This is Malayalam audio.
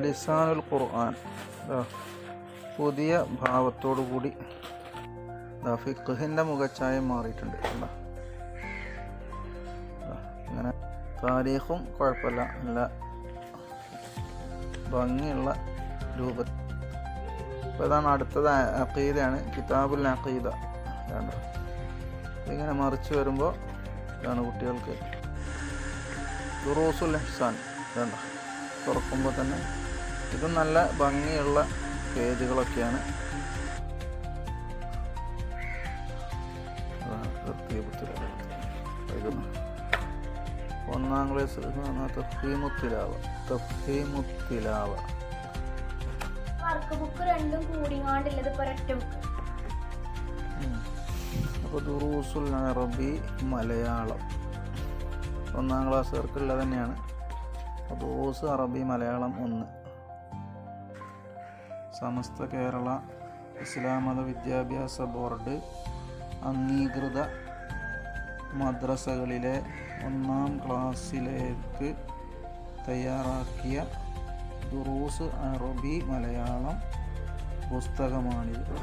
ലിസാനുൽ ഖുർആൻ പുതിയ ഭാവത്തോടു കൂടി ഫിഖ്ഹിൻ്റെ മുഖച്ഛായ മാറിയിട്ടുണ്ട്. ഇങ്ങനെ താരീഖും കുഴപ്പമില്ല, നല്ല ഭംഗിയുള്ള രൂപത്തിൽ. അപ്പോൾ ഇതാണ് അടുത്തത് അഖീദയാണ്, കിതാബുൽ അഖീദ. ഇങ്ങനെ മറിച്ച് വരുമ്പോൾ ഇതാണ് കുട്ടികൾക്ക് ദുറൂസുൽ ഇഹ്സാൻ. തുറക്കുമ്പോൾ തന്നെ ഇത് നല്ല ഭംഗിയുള്ള പേജുകളൊക്കെയാണ്. ഒന്നാം ക്ലാസ് തഫ്ഹീമുത്തിലാവ. അപ്പോൾ ദുറൂസുൽ അറബി മലയാളം ഒന്നാം ക്ലാസ്സുകാർക്കുള്ളത് തന്നെയാണ്. ദുറൂസ് അറബി മലയാളം 1. സമസ്ത കേരള ഇസ്ലാം മത വിദ്യാഭ്യാസ ബോർഡ് അംഗീകൃത മദ്രസകളിലെ 1ാം ക്ലാസ്സിലേക്ക് തയ്യാറാക്കിയ ദുറൂസ് അറബി മലയാളം പുസ്തകമാണിത്.